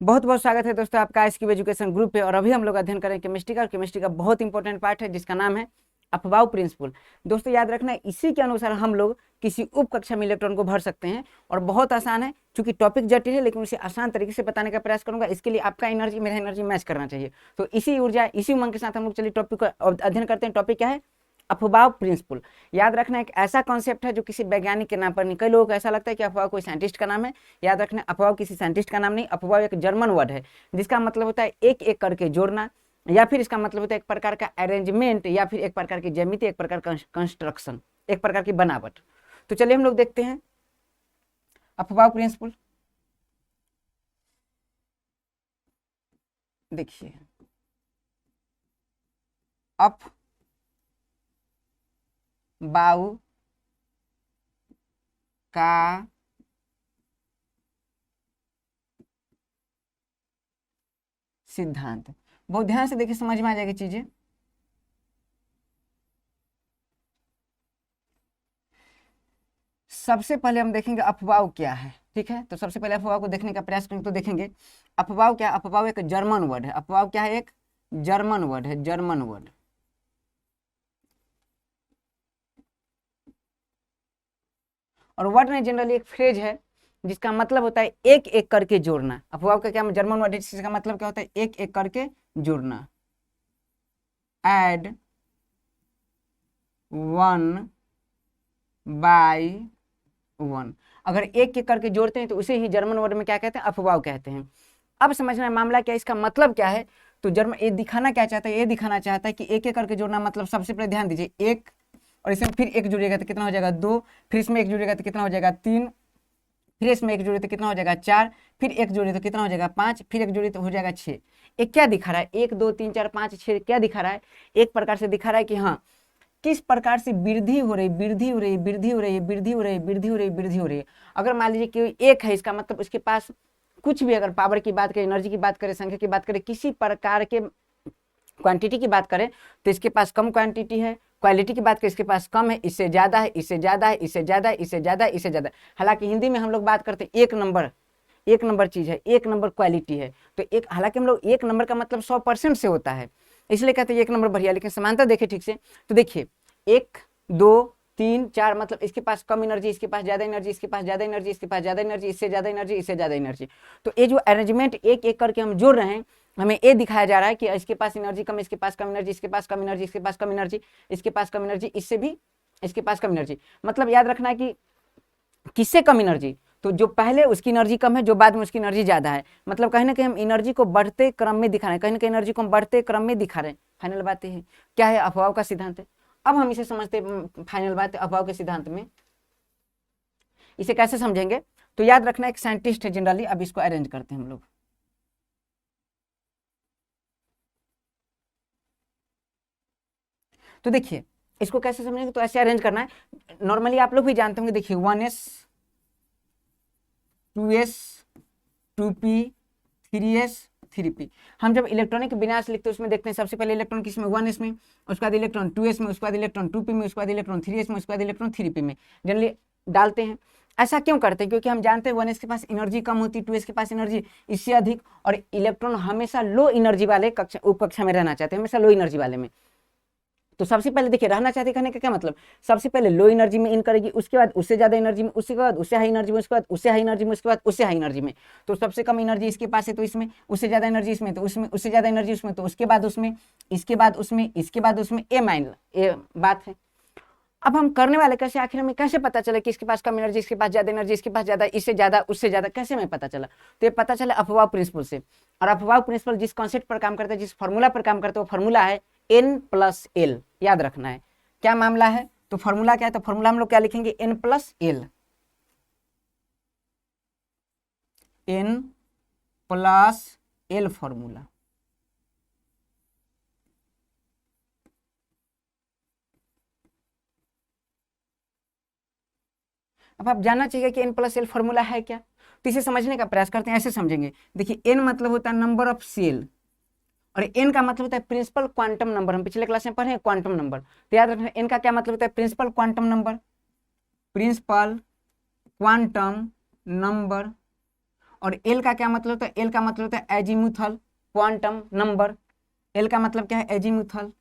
बहुत बहुत स्वागत है दोस्तों आपका आईएसक्यूब एजुकेशन ग्रुप पे। और अभी हम लोग अध्ययन करें केमिस्ट्री का, और केमिस्ट्री का बहुत इंपॉर्टेंट पार्ट है जिसका नाम है अफबाउ प्रिंसिपल। दोस्तों याद रखना है, इसी के अनुसार हम लोग किसी उप कक्षा में इलेक्ट्रॉन को भर सकते हैं। और बहुत आसान है, क्योंकि टॉपिक जटिल है लेकिन उसे आसान तरीके से बताने का प्रयास करूंगा। इसके लिए आपका एनर्जी मेरा एनर्जी मैच करना चाहिए। तो इसी ऊर्जा, इसी उमंग के साथ हम लोग चलिए टॉपिक का अध्ययन करते हैं। टॉपिक क्या है? Aufbau principal. याद रखना एक ऐसा कॉन्सेप्ट है जो किसी वैज्ञानिक के नाम पर नहीं। कई लोगों को ऐसा लगता है कि अफबाउ कोई साइंटिस्ट का नाम है। याद रखना अफबाउ किसी साइंटिस्ट का नाम नहीं। अफबाउ एक जर्मन वर्ड है जिसका मतलब होता है एक एक करके जोड़ना, या फिर इसका मतलब होता है एक प्रकार का अरेंजमेंट, या फिर एक प्रकार की ज्यामिति, एक प्रकार का कंस्ट्रक्शन, एक प्रकार की बनावट। तो चलिए हम लोग देखते हैं अफबाउ प्रिंसिपल। देखिए अफबाउ का सिद्धांत। बहुत ध्यान से देखिए, समझ में आ जाएगी चीजें। सबसे पहले हम देखेंगे अफबाउ क्या है। ठीक है, तो सबसे पहले अफबाउ को देखने का प्रयास करेंगे तो देखेंगे अफबाउ क्या। अफबाउ एक जर्मन वर्ड है। अफबाउ क्या है? एक जर्मन वर्ड है, जर्मन वर्ड। और वर्ड में जनरली एक फ्रेज है जिसका मतलब होता है एक एक करके जोड़ना। अफबाउ का क्या जर्मन वर्ड है जिसका मतलब क्या होता है? एक एक करके जोड़ना। Add one by one. अगर एक एक करके जोड़ते हैं तो उसे ही जर्मन वर्ड में क्या कहते हैं? अफबाउ कहते हैं। अब समझना है मामला क्या, इसका मतलब क्या है। तो जर्मन ये दिखाना क्या चाहता है? ये दिखाना चाहता है कि एक एक करके जोड़ना मतलब, सबसे पहले ध्यान दीजिए, एक और इसमें फिर एक जुड़ेगा तो कितना हो जाएगा? दो। फिर इसमें एक जुड़ेगा तो कितना हो जाएगा? तीन। फिर इसमें एक जुड़े तो कितना हो जाएगा? चार। फिर एक जुड़े तो कितना हो जाएगा? पांच। फिर एक जुड़े तो हो जाएगा छह। एक क्या दिखा रहा है? एक दो तीन चार पांच छह क्या दिखा रहा है? एक प्रकार से दिखा रहा है कि हाँ, किस प्रकार से वृद्धि हो रही, वृद्धि हो रही, वृद्धि हो रही, वृद्धि हो रही, वृद्धि हो रही, वृद्धि हो रही है। अगर मान लीजिए कि एक है, इसका मतलब उसके पास कुछ भी, अगर पावर की बात करें, एनर्जी की बात करें, संख्या की बात करें, किसी प्रकार के क्वांटिटी की बात करें तो इसके पास कम क्वांटिटी है। क्वालिटी की बात करें, इसके पास कम है, इससे ज्यादा है, इससे ज्यादा है, इससे ज्यादा है, इससे ज्यादा है, इससे ज्यादा। हालांकि हिंदी में हम लोग बात करते हैं एक नंबर, एक नंबर चीज है, एक नंबर क्वालिटी है। तो एक, हालांकि हम लोग एक नंबर का मतलब 100% से होता है, इसलिए कहते हैं एक नंबर बढ़िया। लेकिन समानता देखिए ठीक से, तो देखिए एक दो तीन चार, मतलब इसके पास कम एनर्जी, इसके पास ज्यादा एनर्जी, इसके पास ज्यादा एनर्जी, इसके पास ज्यादा एनर्जी, इससे ज्यादा एनर्जी, इससे ज्यादा एनर्जी। तो ये जो अरेंजमेंट एक एक करके हम जोड़ रहे हैं, हमें ये दिखाया जा रहा है कि इसके पास एनर्जी कम, इसके पास कम एनर्जी, इसके पास कम एनर्जी, इसके पास कम एनर्जी, इसके पास कम एनर्जी, इससे भी इसके पास कम एनर्जी। मतलब याद रखना है कि किससे कम एनर्जी? तो जो पहले उसकी एनर्जी कम है, जो बाद में उसकी एनर्जी ज्यादा है। मतलब कहीं ना कहीं हम एनर्जी को बढ़ते क्रम में दिखा रहे हैं, कहीं ना कहीं एनर्जी को हम बढ़ते क्रम में दिखा रहे हैं। फाइनल बात ये है, क्या है? अफबाउ का सिद्धांत है। अब हम इसे समझते, फाइनल बात अफबाउ के सिद्धांत में इसे कैसे समझेंगे। तो याद रखना एक साइंटिस्ट है जनरली। अब इसको अरेंज करते हैं हम लोग। तो देखिए इसको कैसे समझेंगे, तो ऐसे अरेंज करना है। नॉर्मली आप लोग भी जानते होंगे, देखिए 1s 2s 2p 3s 3p। हम जब इलेक्ट्रॉनिक विन्यास लिखते हैं उसमें देखते हैं सबसे पहले इलेक्ट्रॉन किसमें? 1s में, उसके बाद इलेक्ट्रॉन 2s में, उसके बाद इलेक्ट्रॉन 2p में, उसके बाद इलेक्ट्रॉन 3s में, उसके बाद इलेक्ट्रॉन 3p में जनरली डालते हैं। ऐसा क्यों करते हैं? क्योंकि हम जानते हैं 1s के पास एनर्जी कम होती है, 2s के पास एनर्जी इससे अधिक, और इलेक्ट्रॉन हमेशा लो एनर्जी वाले कक्षा, उप कक्षा में रहना चाहते हैं, हमेशा लो एनर्जी वाले में। तो सबसे पहले देखिए, रहना चाहते कहने का क्या मतलब, सबसे पहले लो एनर्जी में इन करेगी, उसके बाद उससे ज्यादा एनर्जी में, उसके बाद उससे हाई एनर्जी में, उसके बाद उससे हाई एनर्जी में, उसके बाद उससे हाई एनर्जी में। तो सबसे कम एनर्जी इसके पास है तो इसमें, उससे ज्यादा एनर्जी इसमें तो उसमें, उससे ज्यादा एनर्जी उसमें तो उसके बाद उसमें, इसके बाद उसमें, इसके बाद उसमें। ये बात है। अब हम करने वाले कैसे? आखिर हमें कैसे पता चला कि इसके पास कम एनर्जी, इसके पास ज्यादा एनर्जी, इसके पास ज्यादा, इससे ज्यादा, उससे ज्यादा, कैसे हमें पता चला? तो ये पता चला अफबाउ प्रिंसिपल से। और अफबाउ प्रिंसिपल जिस कॉन्सेप्ट पर काम करता है, जिस फॉर्मूला पर काम करता है, वो फॉर्मूला है N+L। याद रखना है क्या मामला है। तो फॉर्मूला क्या है? तो फॉर्मूला हम लोग क्या लिखेंगे? N+L। N+L formula. अब आप जानना चाहिए कि N+L फॉर्मूला है क्या। तो इसे समझने का प्रयास करते हैं, ऐसे समझेंगे। देखिए N मतलब होता है नंबर ऑफ सेल, और N का मतलब होता है प्रिंसिपल क्वांटम नंबर। हम पिछले क्लास में पढ़े हैं क्वांटम नंबर। तो याद रखना N का क्या मतलब होता है? Principal quantum number, principal quantum number. और एल का क्या मतलब होता है? एल का मतलब होता है एजीमुथल क्वांटम नंबर। एल का मतलब क्या है? एजीमुथल।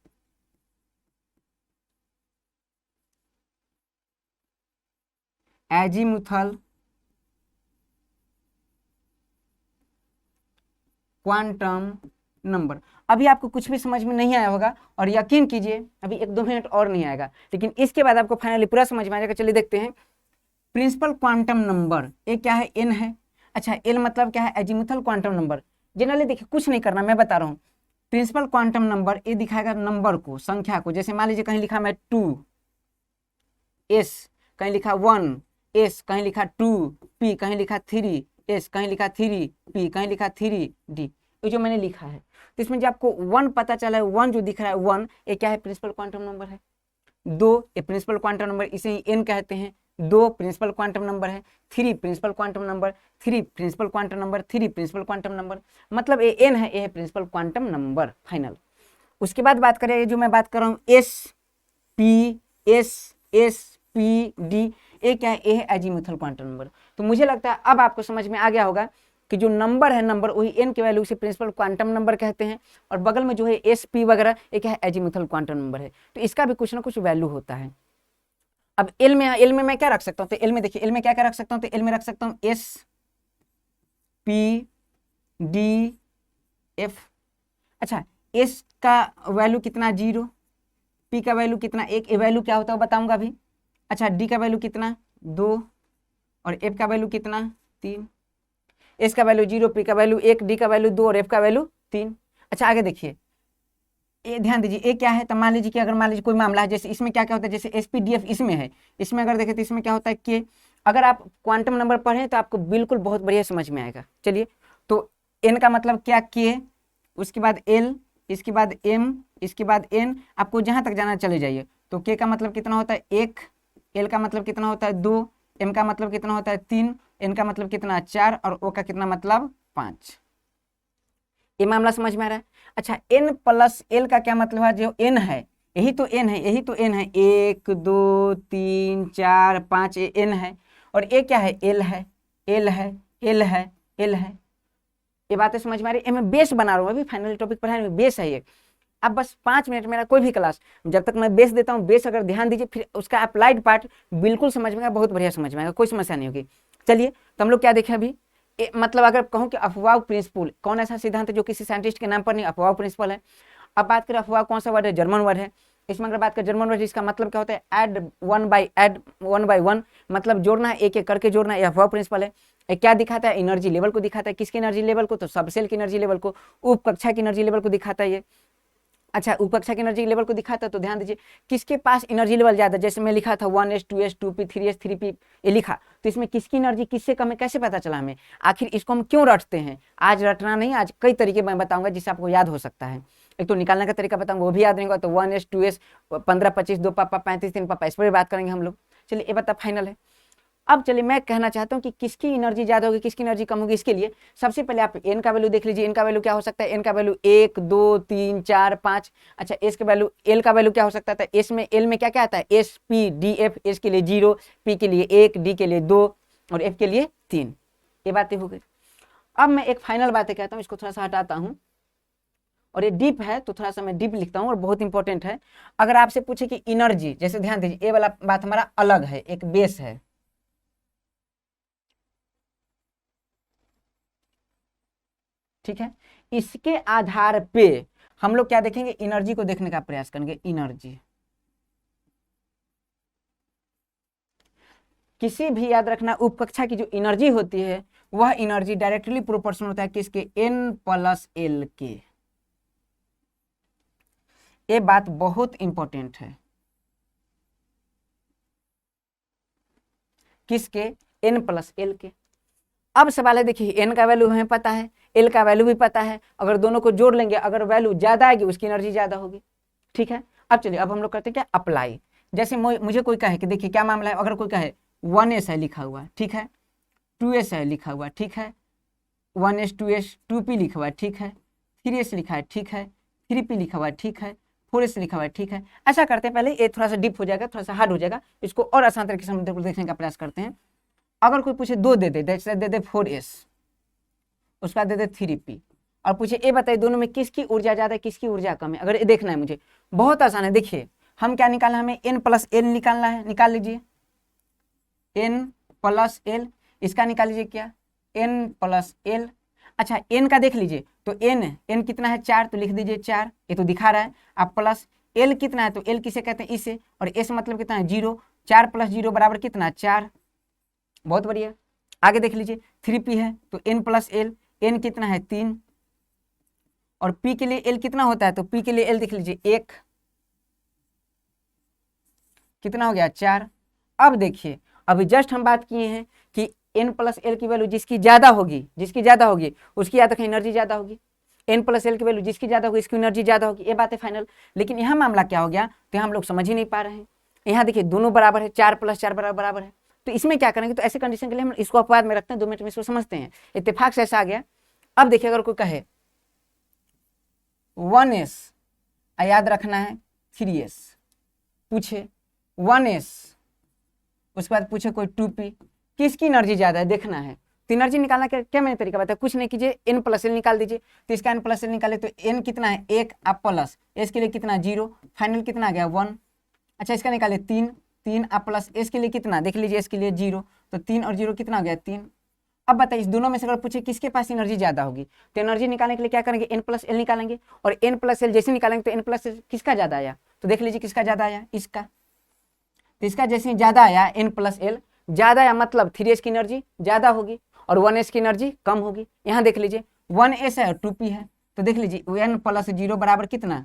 Azimuthal quantum number. अभी आपको कुछ भी समझ में नहीं आया होगा, और यकीन कीजिए अभी 1-2 मिनट और नहीं आएगा, लेकिन इसके बाद आपको फाइनली पूरा समझ में आ जाएगा। चलिए देखते हैं। प्रिंसिपल क्वांटम नंबर ए क्या है? एन है। अच्छा, एल मतलब क्या है? Azimuthal quantum number. जनरली देखिए कुछ नहीं करना, मैं बता रहा हूँ। प्रिंसिपल क्वांटम नंबर ए दिखाएगा नंबर को, संख्या को। जैसे मान लीजिए कहीं लिखा मैं 2 एस, कहीं लिखा 1 एस, कहीं लिखा 2 पी, कहीं लिखा 3 एस, कहीं लिखा 3 पी, कहीं लिखा 3 डी। ये जो मैंने लिखा है, तो इसमें जब आपको 1 पता चला है, 1 जो दिख रहा है 1, ये क्या है? प्रिंसिपल क्वांटम नंबर है। 2 ये प्रिंसिपल क्वांटम नंबर, इसे ही एन कहते हैं। 2 प्रिंसिपल क्वांटम नंबर है। 3 principal quantum number, 3 principal quantum number, 3 principal quantum number. मतलब ये एन है, ये है प्रिंसिपल क्वांटम नंबर फाइनल। उसके बाद बात करें, जो मैं बात कर रहा हूँ S P S, S P D, ये क्या है? ये है एजीमुथल क्वांटम नंबर। तो मुझे लगता है अब आपको समझ में आ गया होगा कि जो नंबर है, नंबर वही एन के वैल्यू से प्रिंसिपल क्वांटम नंबर कहते हैं, और बगल में जो है एस पी वगैरह, ये क्या है? एजीमुथल क्वांटम नंबर है। तो इसका भी कुछ ना कुछ वैल्यू होता है। अब एल में मैं क्या रख सकता हूँ? तो एल में देखिए, एल में क्या क्या रख सकता हूँ? तो एल में रख सकता हूँ एस पी डी एफ। अच्छा, एस का वैल्यू कितना? 0। पी का वैल्यू कितना? 1। ए वैल्यू क्या होता है बताऊंगा अभी। अच्छा, डी का वैल्यू कितना? 2। और एफ का वैल्यू कितना? 3। एस का वैल्यू 0, पी का वैल्यू 1, डी का वैल्यू 2 और एफ का वैल्यू 3। अच्छा, आगे देखिए, ये ध्यान दीजिए, ये क्या है? तो मान लीजिए कि अगर मान लीजिए कोई मामला है, जैसे इसमें क्या क्या होता है, जैसे एसपीडीएफ इसमें है, इसमें अगर देखें तो इसमें क्या होता है कि अगर आप क्वांटम नंबर पढ़ें तो आपको बिल्कुल बहुत बढ़िया समझ में आएगा। चलिए, तो एन का मतलब क्या? के, उसके बाद एल, इसके बाद एम, इसके बाद एन, आपको जहां तक जाना चले जाइए। तो के का मतलब कितना होता है? 1। एल का मतलब कितना होता है? 2। एम का मतलब कितना होता है? 3। एन का मतलब कितना? 4। और ओ का कितना मतलब? 5। ये मामला समझ में आ रहा है? अच्छा, एन प्लस एल का क्या मतलब है? जो एन है, यही तो एन है, यही तो एन है। 1 2 3 4 5, ये एन है। और ये क्या है? एल है, एल है, एल है, एल है। ये बातें समझ में आ रही है? मैं बेस बना रहा हूँ, अभी फाइनल टॉपिक पढ़ाने में बेस है ये। अब बस 5 मिनट मेरा कोई भी क्लास, जब तक मैं बेस देता हूँ, बेस अगर ध्यान दीजिए, फिर उसका अप्लाइड पार्ट बिल्कुल समझ में आएगा, बहुत बढ़िया समझ में आएगा, कोई समस्या नहीं होगी। चलिए, तो हम लोग क्या देखें अभी। मतलब अगर कहूँ कि अफवाह प्रिंसिपल, कौन ऐसा सिद्धांत है जो किसी साइंटिस्ट के नाम पर नहीं? अफवाह प्रिंसिपल है। अब बात करें अफवाह कौन सा वर्ड है? जर्मन वर्ड है। इसमें अगर बात करें जर्मन वर्ड, इसका मतलब क्या होता है? एड वन बाय वन, मतलब जोड़ना है, एक एक करके जोड़ना। यह अफवाह प्रिंसिपल है। ये क्या दिखाता है? एनर्जी लेवल को दिखाता है। किसकी एनर्जी लेवल को? तो सबसेल की एनर्जी लेवल को, उप कक्षा की एनर्जी लेवल को दिखाता है ये। अच्छा, उप कक्षा की एनर्जी लेवल को दिखाता है, तो ध्यान दीजिए किसके पास एनर्जी लेवल ज्यादा। जैसे मैं लिखा था 1s 2s 2p 3s 3p, ये लिखा, तो इसमें किसकी एनर्जी किससे कम है कैसे पता चला हमें? आखिर इसको हम क्यों रटते हैं? आज रटना नहीं, आज कई तरीके मैं बताऊंगा जिससे आपको याद हो सकता है। एक तो निकालने का तरीका बताऊंगा, वो भी याद नहीं होगा, तो 1s 2s 15 25 2 पापा 35 3 पापा, इस पर भी बात करेंगे हम लोग। चलिए, ये बता फाइनल है। अब चलिए, मैं कहना चाहता हूं कि किसकी एनर्जी ज्यादा होगी, किसकी एनर्जी कम होगी। इसके लिए सबसे पहले आप एन का वैल्यू देख लीजिए। एन का वैल्यू क्या हो सकता है? एन का वैल्यू 1 2 3 4 5। अच्छा, एस के वैल्यू, एल का वैल्यू क्या हो सकता है? एस में, एल में क्या क्या आता है? S P D F. S के लिए 0, पी के लिए 1, डी के लिए 2 और एफ के लिए 3। ये बातें हो गई। अब मैं एक फाइनल बातें कहता हूँ, इसको थोड़ा सा हटाता हूँ, और ये डीप है तो थोड़ा सा मैं डीप लिखता हूँ और बहुत इंपॉर्टेंट है। अगर आपसे पूछे कि एनर्जी, जैसे ध्यान दीजिए, ये वाला बात हमारा अलग है, एक बेस है, ठीक है। इसके आधार पे हम लोग क्या देखेंगे? एनर्जी को देखने का प्रयास करेंगे। एनर्जी किसी भी, याद रखना, उपकक्षा की जो एनर्जी होती है, वह एनर्जी डायरेक्टली प्रोपोर्शनल होता है किसके? एन प्लस एल के। ये बात बहुत इंपॉर्टेंट है। किसके? एन प्लस एल के। अब सवाल है, देखिए, एन का वैल्यू हमें पता है, एल का वैल्यू भी पता है। अगर दोनों को जोड़ लेंगे, अगर वैल्यू ज्यादा आएगी उसकी एनर्जी ज्यादा होगी, ठीक है। अब चलिए, अब हम लोग करते हैं क्या? अप्लाई। जैसे मुझे कोई कहे कि देखिए क्या मामला है, अगर कोई कहे 1s है लिखा हुआ है, ठीक है, 2s है लिखा हुआ है, ठीक है, 1s 2s 2p लिखा हुआ है, ठीक है, 3s लिखा है, ठीक है, 3p लिखा हुआ है, ठीक है, 4s लिखा हुआ है, ठीक है। ऐसा करते हैं, पहले ये थोड़ा सा डीप हो जाएगा, थोड़ा सा हार्ड हो जाएगा, इसको और आसान तरीके से हम देखने का प्रयास करते हैं। अगर कोई पूछे 2 दे दे, जैसे दे दे 4s, उसके बाद दे दे 3p और पूछे ये बताइए दोनों में किसकी ऊर्जा ज़्यादा है किसकी ऊर्जा कम है। अगर ये देखना है मुझे, बहुत आसान है। देखिए हम क्या निकालना है, हमें n प्लस एल निकालना है, निकाल लीजिए n प्लस एल, इसका निकाल लीजिए क्या n प्लस एल। अच्छा n का देख लीजिए तो n कितना है 4, तो लिख दीजिए 4, ये तो दिखा रहा है। आप प्लस l कितना है, तो l किसे कहते हैं इसे, और s मतलब कितना है 0, 4 प्लस 0 बराबर कितना 4। बहुत बढ़िया। आगे देख लीजिए 3p है तो n प्लस एल, n कितना है 3, और p के लिए l कितना होता है, तो p के लिए l देख लीजिए 1, कितना हो गया 4। अब देखिए अभी जस्ट हम बात किए हैं कि n प्लस एल की वैल्यू जिसकी ज्यादा होगी उसकी याद रखें एनर्जी ज्यादा होगी, n प्लस एल की वैल्यू जिसकी ज्यादा होगी इसकी एनर्जी ज्यादा होगी, ये बात है फाइनल। लेकिन यहाँ मामला क्या हो गया, तो यहाँ हम लोग समझ ही नहीं पा रहे हैं। यहाँ देखिए दोनों बराबर है, 4 प्लस 4 बराबर है, तो इसमें क्या करेंगे, तो ऐसे कंडीशन के लिए हम इसको अपवाद में रखते हैं, 2 मिनट में इसको समझते हैं। इत्तेफाक से ऐसा आ गया। अब देखिए अगर कोई कहे 1s, याद रखना है 3s, पूछे 1s, उसके बाद पूछे कोई 2p, किसकी एनर्जी ज्यादा है देखना है। तो एनर्जी निकालना क्या मैंने तरीका बताया, कुछ नहीं कीजिए n प्लस एल निकाल दीजिए। तो इसका n प्लस एल निकाले तो n कितना है 1, आप प्लस s के लिए कितना 0, फाइनल कितना आ गया 1। अच्छा इसका निकाले 3 आप प्लस s के लिए कितना देख लीजिए, s के लिए 0, तो 3 और 0 कितना हो गया 3। अब बताइए इस दोनों में से अगर पूछे किसके पास एनर्जी ज्यादा होगी, तो एनर्जी निकालने के लिए क्या करेंगे, n प्लस एल निकालेंगे, और n प्लस एल जैसे निकालेंगे तो n प्लस एल किसका ज्यादा आया, तो देख लीजिए किसका ज्यादा आया, इसका। तो इसका जैसे ज्यादा आया n प्लस एल ज्यादा आया, मतलब 3s की एनर्जी ज्यादा होगी और 1s की एनर्जी कम होगी। यहाँ देख लीजिए 1s है और 2p है, तो देख लीजिए n प्लस 0 बराबर कितना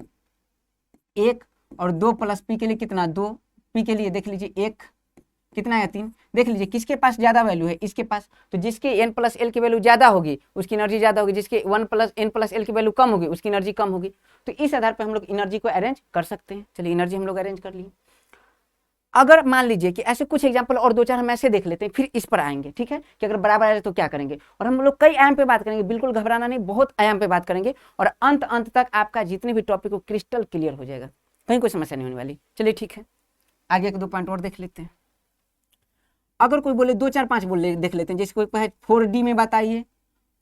1, और 2 प्लस p के लिए कितना 2, p के लिए देख लीजिए 1, कितना है 3। देख लीजिए किसके पास ज्यादा वैल्यू है, इसके पास, तो जिसके n प्लस एल की वैल्यू ज्यादा होगी उसकी एनर्जी ज्यादा होगी, जिसके 1 प्लस n प्लस एल की वैल्यू कम होगी उसकी एनर्जी कम होगी। तो इस आधार पर हम लोग एनर्जी को अरेंज कर सकते हैं। चलिए एनर्जी हम लोग अरेंज कर लिए। अगर मान लीजिए कि ऐसे कुछ एग्जाम्पल और 2-4 हम ऐसे देख लेते हैं, फिर इस पर आएंगे, ठीक है, कि अगर बराबर आए तो क्या करेंगे। और हम लोग कई आयाम पे बात करेंगे, बिल्कुल घबराना नहीं, बहुत आयाम पे बात करेंगे, और अंत तक आपका जितने भी टॉपिक हो क्रिस्टल क्लियर हो जाएगा, कहीं कोई समस्या नहीं होने वाली। चलिए ठीक है, आगे 1-2 पॉइंट और देख लेते हैं। अगर कोई बोले 2-4-5 बोले देख लेते हैं, जैसे कोई कहे 4D में बताइए,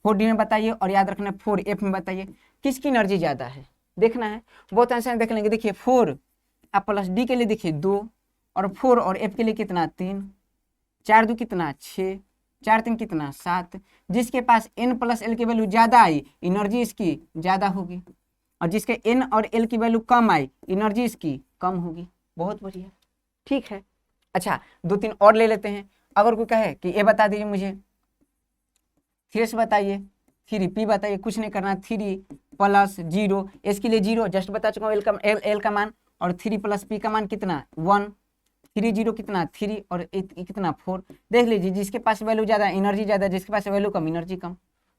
4D में बताइए, और याद रखना 4F में बताइए किसकी एनर्जी ज्यादा है, देखना है। बहुत आसान देख लेंगे, देखिए 4 आप प्लस डी के लिए देखिए 2, और 4 और एफ के लिए कितना 3, 4 2 कितना 6, 4 3 कितना 7। जिसके पास n प्लस एल की वैल्यू ज्यादा आई एनर्जी इसकी ज्यादा होगी, और जिसके n और l की वैल्यू कम आई एनर्जी इसकी कम होगी। बहुत बढ़िया, ठीक है। अच्छा 2-3 और ले लेते हैं। अगर कोई कहे कि ये बता दीजिए मुझे 3s बताइए, 3p बताइए, कुछ नहीं करना, 3 प्लस 0, s के लिए 0 जस्ट बता चुका हूँ, l का मान, और 3 प्लस p का मान कितना 1, 3 0 कितना 3, और कितना 4। देख लीजिए जिसके पास वैल्यू ज्यादा एनर्जी ज्यादा, जिसके पास वैल्यू कम एनर्जी कम।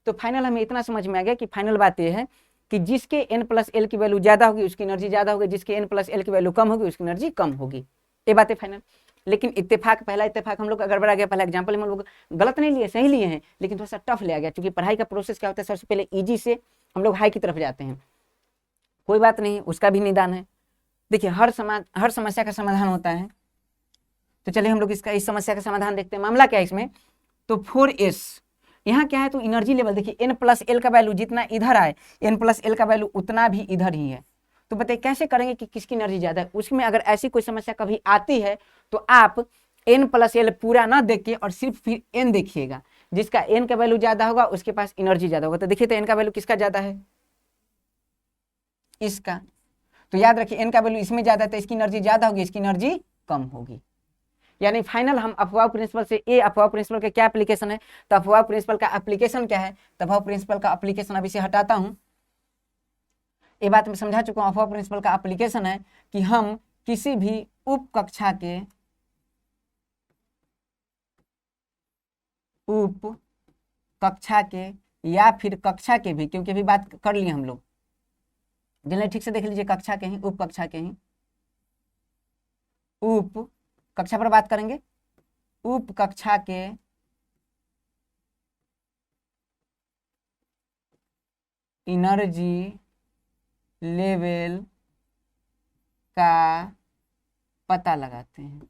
तो फाइनल हमें इतना समझ में आ गया कि फाइनल बात यह है कि जिसके n प्लस एल की वैल्यू ज्यादा होगी उसकी एनर्जी ज्यादा होगी, जिसके n प्लस एल की वैल्यू कम होगी उसकी एनर्जी कम होगी। ये बात है फाइनल। लेकिन इत्तेफाक, पहला इत्तेफाक हम लोग का गड़बड़ा गया, पहला एग्जाम्पल हम लोग गलत नहीं लिए, सही लिए हैं, लेकिन थोड़ा सा टफ ले आ गया, क्योंकि पढ़ाई का प्रोसेस क्या होता है, सबसे पहले ईजी से हम लोग हाई की तरफ जाते हैं। कोई बात नहीं, उसका भी निदान है। देखिए हर समस्या का समाधान होता है। तो चलिए हम लोग इस समस्या का समाधान देखते हैं। मामला क्या है इसमें, तो 4s यहाँ क्या है, तो एनर्जी लेवल देखिए n प्लस एल का वैल्यू जितना इधर आए n प्लस एल का वैल्यू उतना भी इधर ही है। तो बताइए कैसे करेंगे कि किसकी एनर्जी ज्यादा है। उसमें अगर ऐसी कोई समस्या कभी आती है तो आप n प्लस एल पूरा ना देख के और सिर्फ फिर n देखिएगा, जिसका n का वैल्यू ज्यादा होगा उसके पास एनर्जी ज्यादा होगा। तो देखिए तो n का वैल्यू किसका ज्यादा है, इसका। तो याद रखिए n का वैल्यू इसमें ज्यादा है तो इसकी एनर्जी ज्यादा होगी, इसकी एनर्जी कम होगी। यानी फाइनल हम अफवाह प्रिंसिपल से, ये अफवाह प्रिंसिपल का क्या एप्लीकेशन है, तो अफवाह प्रिंसिपल का एप्लीकेशन क्या है, तो अफवाह प्रिंसिपल का एप्लीकेशन अभी से हटाता हूं। ये बात मैं समझा चुका हूं। अफवाह प्रिंसिपल का एप्लीकेशन है कि हम किसी भी उप कक्षा के या फिर कक्षा के भी, क्योंकि अभी बात कर लिए हम लोग, जिन्हें ठीक से देख लीजिए, कक्षा के ही, उप कक्षा के ही, उप कक्षा पर बात करेंगे, उप कक्षा के एनर्जी लेवल का पता लगाते हैं।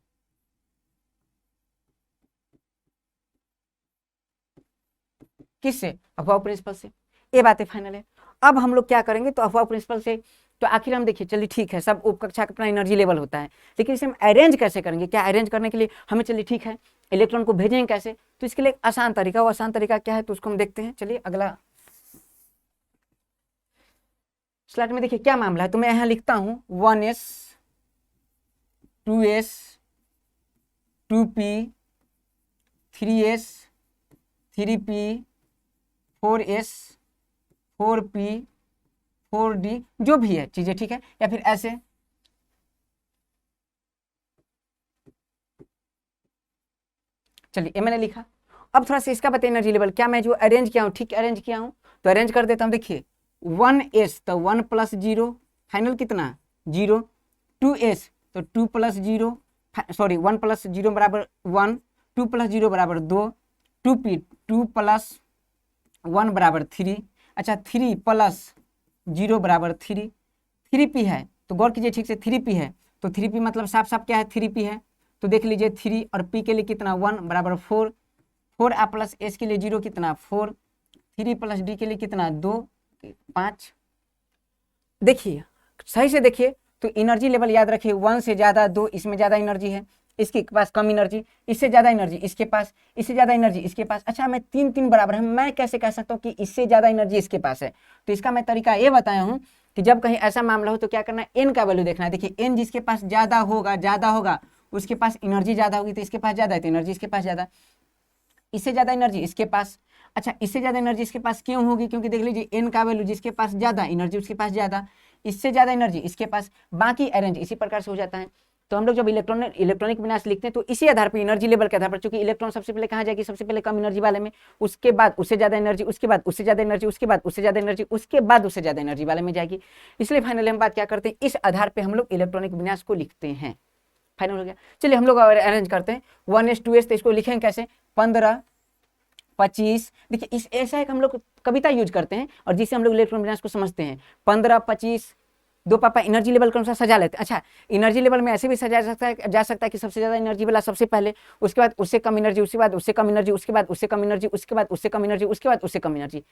किससे? अफवाह प्रिंसिपल से। ये बातें फाइनल है। अब हम लोग क्या करेंगे, तो अफवाह प्रिंसिपल से तो आखिर हम देखिए, चलिए ठीक है, सब उपकक्षा का अपना एनर्जी लेवल होता है, लेकिन इसे हम अरेंज कैसे करेंगे? क्या अरेंज करने के लिए हमें, चलिए ठीक है, इलेक्ट्रॉन को भेजेंगे कैसे? तो इसके लिए एक आसान तरीका, वो आसान तरीका क्या है तो उसको हम देखते हैं। चलिए अगला स्लाइड में देखिए क्या मामला है। तो मैं यहाँ लिखता हूँ 1s 2s 2p 3s 3p 4s 4p 4d, जो भी है चीजें, ठीक है, या फिर ऐसे। चलिए ये मैंने लिखा। अब थोड़ा सा इसका बताइए एनर्जी लेवल, क्या मैं जो अरेंज किया हूँ ठीक अरेंज किया हूँ? तो अरेंज कर देता हूँ। देखिए 1s तो 1 + 0 फाइनल कितना 0, 2s तो 2 + 0 सॉरी 1 + 0 बराबर 1, 2 + 0 बराबर 2, 2p 2 + 1 बराबर 3, अच्छा 3 + 0 बराबर 3, 3p है तो गौर कीजिए ठीक से, 3p है तो 3p मतलब साफ साफ क्या है 3p है, तो देख लीजिए 3 और p के लिए कितना 1 बराबर 4, 4a + s के लिए 0 कितना 4, 3 + d के लिए कितना 2 5। देखिए सही से देखिए, तो एनर्जी लेवल याद रखिए 1 से ज़्यादा 2, इसमें ज़्यादा एनर्जी है, इसके पास कम एनर्जी, इससे ज़्यादा एनर्जी इसके पास, इससे ज़्यादा एनर्जी इसके पास। अच्छा मैं 3 3 बराबर है, मैं कैसे कह सकता हूँ कि इससे ज़्यादा एनर्जी इसके पास है? तो इसका मैं तरीका ये बताया हूँ कि जब कहीं ऐसा मामला हो तो क्या करना है, एन का वैल्यू देखना है। देखिए एन जिसके पास ज़्यादा होगा उसके पास एनर्जी ज़्यादा होगी, तो इसके पास ज़्यादा है तो एनर्जी इसके पास ज़्यादा, इससे ज़्यादा एनर्जी इसके पास। अच्छा इससे ज़्यादा एनर्जी इसके पास क्यों होगी? क्योंकि देख लीजिए एन का वैल्यू जिसके पास ज़्यादा एनर्जी उसके पास ज़्यादा, इससे ज़्यादा एनर्जी इसके पास, बाकी अरेंज इसी प्रकार से हो जाता है। तो हम लोग जब इलेक्ट्रॉनिक विन्यास लिखते हैं तो इसी आधार पर, एनर्जी लेवल के आधार पर, चूंकि इलेक्ट्रॉन सबसे पहले कहाँ जाएगी, सबसे पहले कम एनर्जी वाले में, उसके बाद उससे ज़्यादा एनर्जी, उसके बाद उससे ज़्यादा एनर्जी, उसके बाद उससे ज़्यादा एनर्जी, उसके बाद उससे ज़्यादा एनर्जी वाले में जाएगी। इसलिए फाइनली हम बात क्या करते हैं, इस आधार पर हम लोग इलेक्ट्रॉनिक विन्यास को लिखते हैं। फाइनल हो गया। चलिए हम लोग अरेंज करते हैं 1s 2s, तो इसको लिखेंगे कैसे 15 25। देखिए इस ऐसा है कि हम लोग कविता यूज करते हैं और जिससे हम लोग इलेक्ट्रॉन विन्यास को समझते हैं। 15 25 दो पापा एनर्जी लेवल के अनुसार सजा लेते हैं। अच्छा एनर्जी लेवल में ऐसे भी सजा जा सकता है कि सबसे ज्यादा एनर्जी वाला सबसे पहले, उसके बाद उससे कम एनर्जी, उसके बाद उससे कम एनर्जी, उसके बाद उससे कम एनर्जी, उसके बाद उससे कम एनर्जी, उसके बाद उससे कम एनर्जी।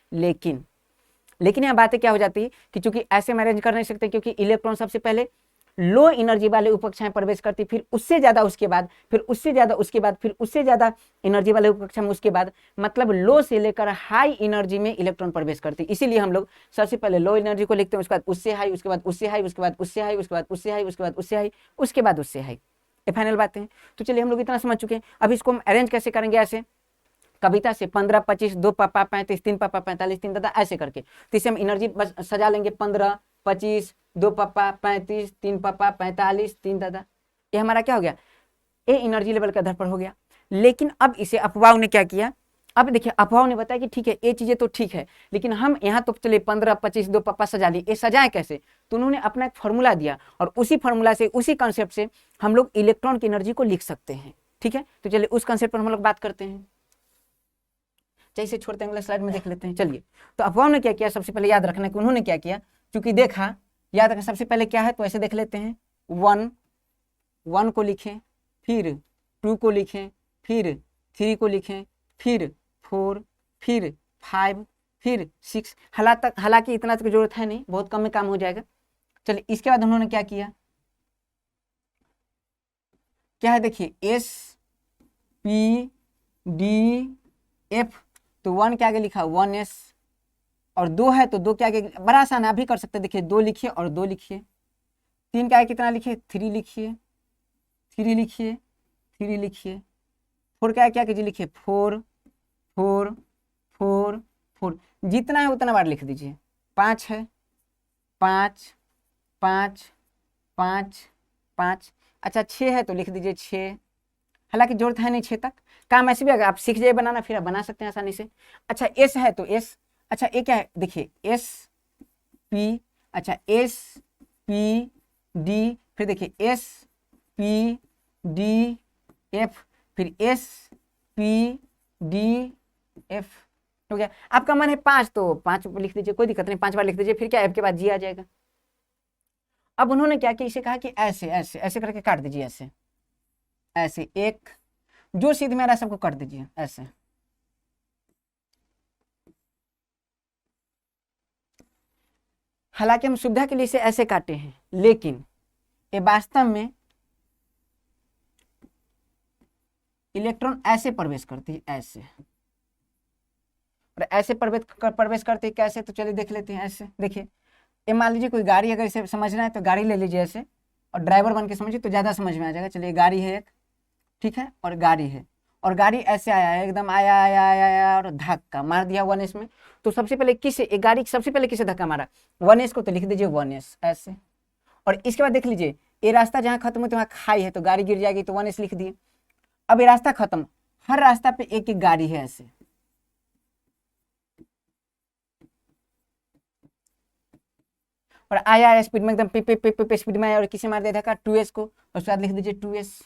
लेकिन यहाँ बातें क्या हो जाती है कि चूंकि ऐसे में अरेंज कर नहीं सकते, क्योंकि इलेक्ट्रॉन सबसे पहले लो एनर्जी वाले उपकक्षाएं प्रवेश करती, फिर उससे ज्यादा उसके बाद, फिर उससे ज्यादा उसके बाद, फिर उससे ज्यादा एनर्जी वाले उपकक्षा में उसके बाद, मतलब लो से लेकर हाई एनर्जी में इलेक्ट्रॉन प्रवेश करती। इसीलिए हम लोग सबसे पहले लो एनर्जी को लिखते हैं, उसके बाद उससे हाई, उसके बाद उससे हाई, उसके बाद उससे हाई, उसके बाद उससे हाई, उसके बाद उससे हाई, उसके बाद उससे हाई। ये फाइनल बातें हैं। तो चलिए हम लोग इतना समझ चुके हैं। अब इसको हम अरेंज कैसे करेंगे, ऐसे कविता से 15 25 2 पापा 35 3 पापा 45 3 दादा, ऐसे करके। तो इसे हम एनर्जी बस सजा लेंगे 15 25 2 पापा 35 3 पापा 45 3 दादा। ये हमारा क्या हो गया, ये एनर्जी लेवल के आधार पर हो गया। लेकिन अब इसे अफवाह ने क्या किया, अब देखिए अफवाह ने बताया कि ठीक है ये चीजें तो ठीक है, लेकिन हम यहाँ तो चले 15 25 2 पापा सजा लिए, ये सजाए कैसे? तो उन्होंने अपना एक फॉर्मूला दिया और उसी फॉर्मूला से, उसी कॉन्सेप्ट से हम लोग इलेक्ट्रॉन की एनर्जी को लिख सकते हैं। ठीक है, तो चलिए उस कॉन्सेप्ट पर हम लोग बात करते हैं। जैसे छोड़ते हैं अगले स्लाइड में देख लेते हैं। चलिए तो अफवाह ने क्या किया, सबसे पहले याद रखना कि उन्होंने क्या किया, क्योंकि देखा याद रखना सबसे पहले क्या है, तो ऐसे देख लेते हैं 1 को लिखें, फिर 2 को लिखें, फिर 3 को लिखें, फिर 4, फिर 5, फिर 6। हालांकि इतना तक जरूरत है नहीं, बहुत कम में काम हो जाएगा। चलिए इसके बाद उन्होंने क्या किया, क्या है देखिए S P D F, तो 1 के आगे लिखा 1s, और 2 है तो 2 के आगे, बड़ा आसान आप भी कर सकते हैं। देखिए 2 लिखिए और 2 लिखिए, 3 के आगे कितना लिखिए 3 लिखिए, 3 लिखिए, 3 लिखिए, 4 के आगे क्या कीजिए लिखिए 4 4 4 4, जितना है उतना बार लिख दीजिए। 5 है 5 5 5 5, अच्छा 6 है तो लिख दीजिए 6, हालांकि जरूरत है नहीं 6 तक, काम ऐसे भी अगर आप सीख जाए बनाना फिर आप बना सकते हैं आसानी से। अच्छा एस है तो एस, अच्छा ये क्या है देखिए एस पी, अच्छा एस पी डी, फिर देखिए एस पी डी एफ, फिर एस पी डी एफ, हो गया। आपका मन है 5 तो 5 लिख दीजिए, कोई दिक्कत नहीं, 5 बार लिख दीजिए, फिर क्या एफ के बाद जी आ जाएगा। अब उन्होंने क्या किया, इसे कहा कि ऐसे ऐसे ऐसे करके काट दीजिए, ऐसे ऐसे एक जो सीध में आ रहा है सबको कर दीजिए ऐसे। हालांकि हम सुविधा के लिए इसे ऐसे काटे हैं, लेकिन ये वास्तव में इलेक्ट्रॉन ऐसे प्रवेश करती है, ऐसे, और ऐसे प्रवेश करती है कैसे, तो चलिए देख लेते हैं। ऐसे देखिए, ये मान लीजिए कोई गाड़ी, अगर इसे समझना है तो गाड़ी ले लीजिए ऐसे, और ड्राइवर बन के समझिए तो ज़्यादा समझ में आ जाएगा। चलिए गाड़ी है एक, ठीक है, और गाड़ी है, और गाड़ी ऐसे आया है, एकदम आया आया आया आया और धक्का मार दिया 1s में। तो सबसे पहले किसे, एक गाड़ी सबसे पहले किसे धक्का मारा, 1s को, तो लिख दीजिए 1s ऐसे। और इसके बाद देख लीजिए, ये रास्ता जहाँ खत्म होता है वहाँ खाई है, तो गाड़ी गिर जाएगी, तो 1s लिख दिए। अब ये रास्ता खत्म, हर रास्ता पे एक एक गाड़ी है ऐसे, और आया स्पीड में, एकदम पे पे पे पे स्पीड में आया, और किसे मार दिया धक्का, 2s को, उसके बाद लिख दीजिए 2s।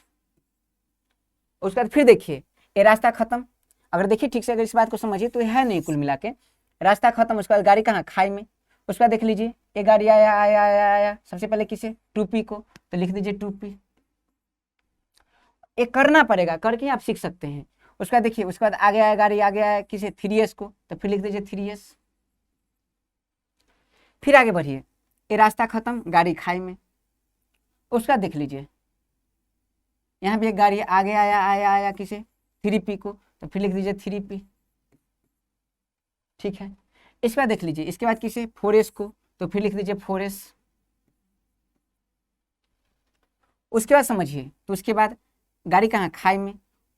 उसके बाद फिर देखिए, ये रास्ता खत्म, अगर देखिए ठीक से, अगर इस बात को समझिए तो है नहीं, कुल मिला के रास्ता खत्म, उसके बाद गाड़ी कहाँ, खाई में। उसके बाद देख लीजिए, ये गाड़ी आया आया आया आया, सबसे पहले किसे, 2p को, तो लिख दीजिए 2p। ये करना पड़ेगा, करके आप सीख सकते हैं। उसका देखिए, उसके बाद आगे आया गाड़ी, आगे आया किसे, 3s को, तो फिर लिख दीजिए 3s। फिर आगे बढ़िए, ये रास्ता खत्म, गाड़ी खाई में। उसका देख लीजिए, यहाँ भी एक गाड़ी आगे आया आया आया किसे, 3p को, तो फिर लिख दीजिए 3p, ठीक है। इसके बाद देख लीजिए, इसके बाद किसे, 4s को, तो फिर लिख दीजिए 4s। उसके बाद समझिए, तो उसके बाद गाड़ी कहाँ, खाई में,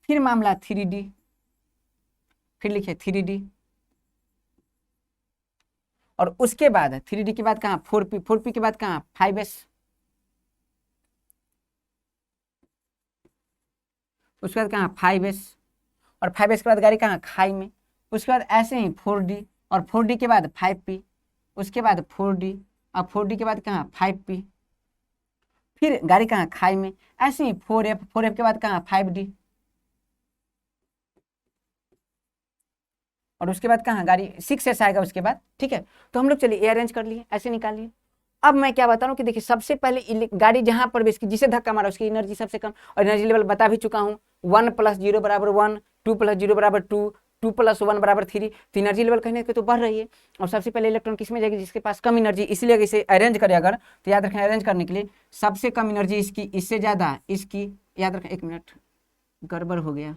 फिर मामला 3d, फिर लिखिए 3d, और उसके बाद 3d के बाद कहाँ, 4p, 4p के बाद कहाँ, 5s। उसके बाद कहाँ, 5s, और 5s के बाद गाड़ी कहाँ, खाई में। उसके बाद ऐसे ही 4d, और 4d के बाद 5p, उसके बाद 4d, और 4d के बाद कहाँ, 5p, फिर गाड़ी कहाँ, खाई में। ऐसे ही 4f, 4f के बाद कहाँ, 5d, और उसके बाद कहाँ, गाड़ी 6s आएगा उसके बाद, ठीक है। तो हम लोग चलिए अरेंज कर लिए, ऐसे निकालिए। अब मैं क्या बता रहा हूँ कि देखिए, सबसे पहले गाड़ी जहां प्रवेश की, जिसे धक्का मारा, उसकी एनर्जी सबसे कम, और एनर्जी लेवल बता भी चुका हूँ, 1 + 0 = 1, 2 + 0 = 2, 2 + 1 = 3। तो एनर्जी लेवल कहीं ना कहीं तो बढ़ रही है, और सबसे पहले इलेक्ट्रॉन किस में जाएगी, जिसके पास कम एनर्जी। इसलिए इसे अरेंज करें अगर, तो याद रखें, अरेंज करने के लिए सबसे कम एनर्जी इसकी, इससे ज्यादा इसकी, याद रखें। 1 मिनट, गड़बड़ हो गया,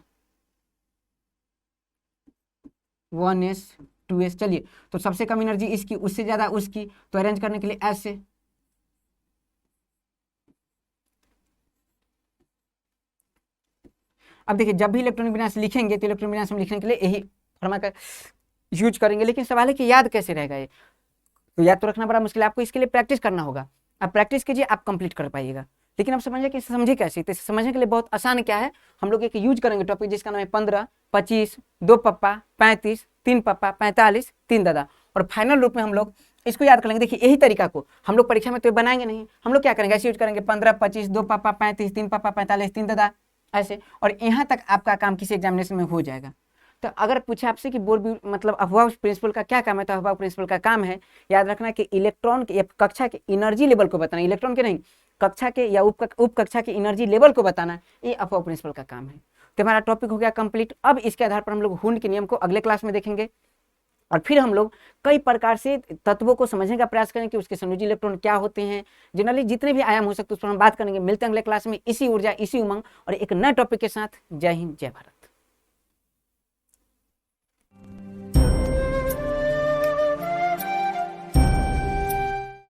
1s 2s, चलिए। तो सबसे कम एनर्जी इसकी, उससे ज्यादा उसकी, तो अरेंज करने के लिए ऐसे। अब देखिए, जब भी इलेक्ट्रॉनिक विन्यास लिखेंगे तो इलेक्ट्रॉनिक विन्यास में लिखने के लिए यही फॉर्मूला का यूज करेंगे। लेकिन सवाल है कि याद कैसे रहेगा ये, तो याद तो रखना बड़ा मुश्किल है, आपको इसके लिए प्रैक्टिस करना होगा। आप प्रैक्टिस कीजिए, आप कंप्लीट कर पाइएगा। लेकिन आप समझिए कि समझे कैसे, तो समझने के लिए बहुत आसान क्या है, हम लोग एक यूज करेंगे टॉपिक जिसका नाम है 15, 25, 2 पप्पा, 35, 3 पप्पा, 45, 3 दादा, और फाइनल रूप में हम लोग इसको याद कर लेंगे। देखिए, यही तरीका को हम लोग परीक्षा में तो बनाएंगे नहीं, हम लोग क्या करेंगे, ऐसे यूज करेंगे, 15, 25, 2 पप्पा, 35, 3 पप्पा, 45, 3 दादा, ऐसे, और यहाँ तक आपका काम किसी एग्जामिनेशन में हो जाएगा। तो अगर पूछे आपसे कि बोर मतलब अफवाह प्रिंसिपल का क्या काम है, तो अफवाह प्रिंसिपल का काम है, याद रखना कि इलेक्ट्रॉन के, कक्षा के एनर्जी लेवल को बताना, इलेक्ट्रॉन के नहीं, कक्षा के या उप कक्षा के एनर्जी लेवल को बताना, ये अफवाह प्रिंसिपल का काम है। तो हमारा टॉपिक हो गया कंप्लीट। अब इसके आधार पर हम लोग हुंड के नियम को अगले क्लास में देखेंगे, और फिर हम लोग कई प्रकार से तत्वों को समझने का प्रयास करेंगे कि उसके संयोजी इलेक्ट्रॉन क्या होते हैं, जनरली जितने भी आयाम हो सकते हैं उस पर हम बात करेंगे। मिलते हैं अगले क्लास में इसी ऊर्जा, इसी उमंग और एक नए टॉपिक के साथ। जय हिंद, जय भारत।